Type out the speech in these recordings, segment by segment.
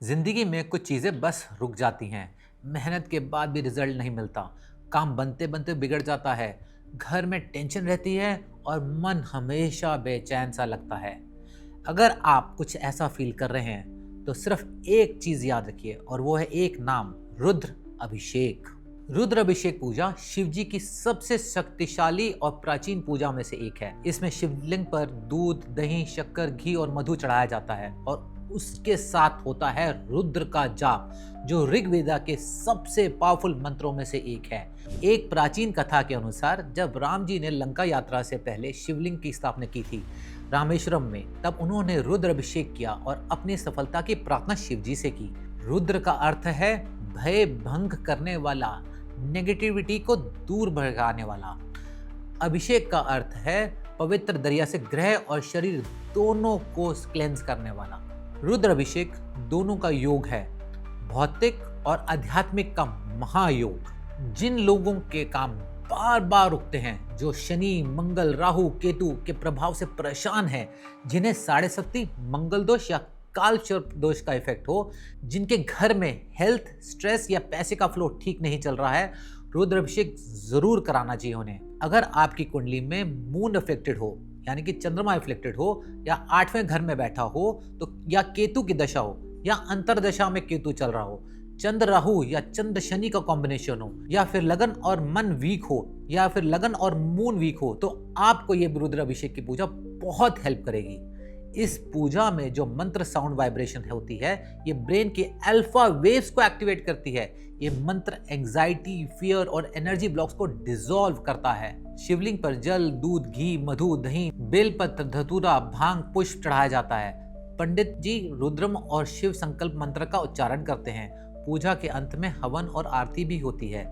जिंदगी में कुछ चीज़ें बस रुक जाती हैं। मेहनत के बाद भी रिजल्ट नहीं मिलता। काम बनते बनते बिगड़ जाता है। घर में टेंशन रहती है और मन हमेशा बेचैन सा लगता है। अगर आप कुछ ऐसा फील कर रहे हैं तो सिर्फ एक चीज़ याद रखिए और वो है एक नाम, रुद्र अभिषेक। रुद्र अभिषेक पूजा शिव जी की सबसे शक्तिशाली और प्राचीन पूजा में से एक है। इसमें शिवलिंग पर दूध, दही, शक्कर, घी और मधु चढ़ाया जाता है और उसके साथ होता है रुद्र का जाप, जो ऋग्वेदा के सबसे पावरफुल मंत्रों में से एक है। एक प्राचीन कथा के अनुसार जब राम जी ने लंका यात्रा से पहले शिवलिंग की स्थापना की थी रामेश्वरम में, तब उन्होंने रुद्र अभिषेक किया और अपनी सफलता की प्रार्थना शिव जी से की। रुद्र का अर्थ है भय भंग करने वाला, नेगेटिविटी को दूर भगाने वाला। अभिषेक का अर्थ है पवित्र दरिया से ग्रह और शरीर दोनों को क्लेंस करने वाला। रुद्र अभिषेक दोनों का योग है, भौतिक और आध्यात्मिक का महायोग। जिन लोगों के काम बार बार रुकते हैं, जो शनि, मंगल, राहु, केतु के प्रभाव से परेशान हैं, जिन्हें साढ़े शक्ति, मंगल दोष या काल सर्प दोष का इफेक्ट हो, जिनके घर में हेल्थ, स्ट्रेस या पैसे का फ्लो ठीक नहीं चल रहा है, रुद्र अभिषेक जरूर कराना चाहिए उन्हें। अगर आपकी कुंडली में मून अफेक्टेड हो, यानी कि चंद्रमा अफेक्टेड हो, या 8वें घर में बैठा हो, तो या केतु की दशा हो, या अंतरदशा में केतु चल रहा हो, चंद्र राहु या चंद्र शनि का कॉम्बिनेशन हो, या फिर लगन और मन वीक हो, या फिर लगन और मून वीक हो, तो आपको ये रुद्र अभिषेक की पूजा बहुत हेल्प करेगी। इस पूजा में जो मंत्र साउंड वाइब्रेशन होती है, ये ब्रेन के अल्फा वेव्स को एक्टिवेट करती है। ये मंत्र एंजाइटी, फियर और एनर्जी ब्लॉक्स को डिसॉल्व करता है। शिवलिंग पर जल, दूध, घी, मधु, दही, बेलपत्र, धतूरा, भांग, पुष्प चढ़ाया जाता है। पंडित जी रुद्रम और शिव संकल्प मंत्र का उच्चारण करते हैं। पूजा के अंत में हवन और आरती भी होती है।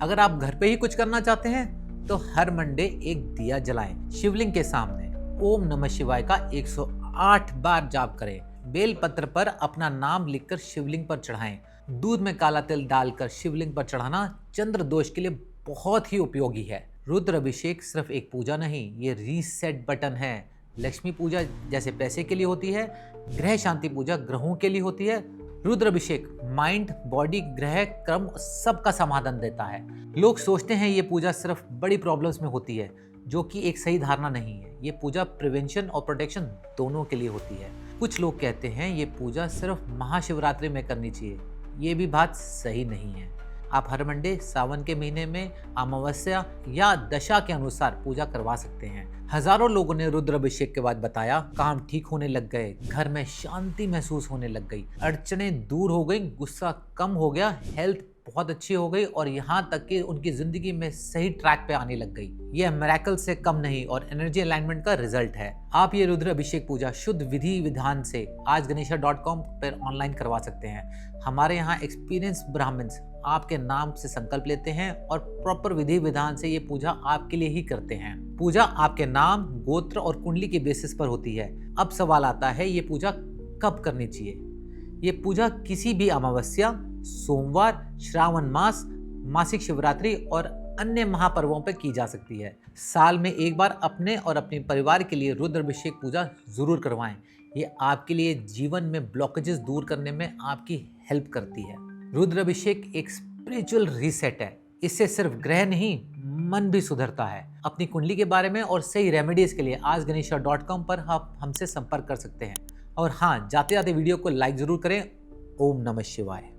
अगर आप घर पे ही कुछ करना चाहते हैं तो हर मंडे एक दिया जलाएं, शिवलिंग के सामने ओम नमः शिवाय का 108 बार जाप करें। बेल पत्र पर अपना नाम लिखकर शिवलिंग पर चढ़ाएं। दूध में काला तिल डालकर शिवलिंग पर चढ़ाना चंद्र दोष के लिए बहुत ही उपयोगी है। रुद्र अभिषेक सिर्फ एक पूजा नहीं, ये रीसेट बटन है। लक्ष्मी पूजा जैसे पैसे के लिए होती है, ग्रह शांति पूजा ग्रहों के लिए होती है, रुद्र अभिषेक माइंड, बॉडी, ग्रह क्रम सबका समाधान देता है। लोग सोचते हैं ये पूजा सिर्फ बड़ी प्रॉब्लम्स में होती है, जो कि एक सही धारणा नहीं है। ये पूजा प्रिवेंशन और प्रोटेक्शन दोनों के लिए होती है। कुछ लोग कहते हैं ये पूजा सिर्फ महाशिवरात्रि में करनी चाहिए। ये भी बात सही नहीं है। आप हर मंडे, सावन के महीने में, अमावस्या या दशा के अनुसार पूजा करवा सकते हैं। हजारों लोगों ने रुद्र अभिषेक के बाद बताया काम ठीक होने लग गए, घर में शांति महसूस होने लग गई, अड़चनें दूर हो गई, गुस्सा कम हो गया, हेल्थ बहुत अच्छी हो गई और यहाँ तक कि उनकी जिंदगी में सही ट्रैक पे आने लग गई। ये मिरेकल से कम नहीं और एनर्जी अलाइनमेंट का रिजल्ट है। आप ये रुद्र अभिषेक पूजा शुद्ध विधि विधान से ajganesha.com पर ऑनलाइन करवा सकते हैं। हमारे यहाँ एक्सपीरियंस ब्राह्मण्स आपके नाम से संकल्प लेते हैं और प्रॉपर विधि विधान से ये पूजा आपके लिए ही करते हैं। पूजा आपके नाम, गोत्र और कुंडली के बेसिस पर होती है। अब सवाल आता है ये पूजा कब करनी चाहिए। ये पूजा किसी भी अमावस्या, सोमवार, श्रावण मास, मासिक शिवरात्रि और अन्य महापर्वों पर की जा सकती है। साल में एक बार अपने और अपने परिवार के लिए रुद्र अभिषेक पूजा जरूर करवाएं। ये आपके लिए जीवन में ब्लॉकेजेस दूर करने में आपकी हेल्प करती है। रुद्र अभिषेक एक स्पिरिचुअल रीसेट है। इससे सिर्फ ग्रह नहीं, मन भी सुधरता है। अपनी कुंडली के बारे में और सही रेमेडीज के लिए ajganesha.com पर आप हमसे संपर्क कर सकते हैं। और हाँ, जाते जाते वीडियो को लाइक जरूर करें। ओम नमः शिवाय।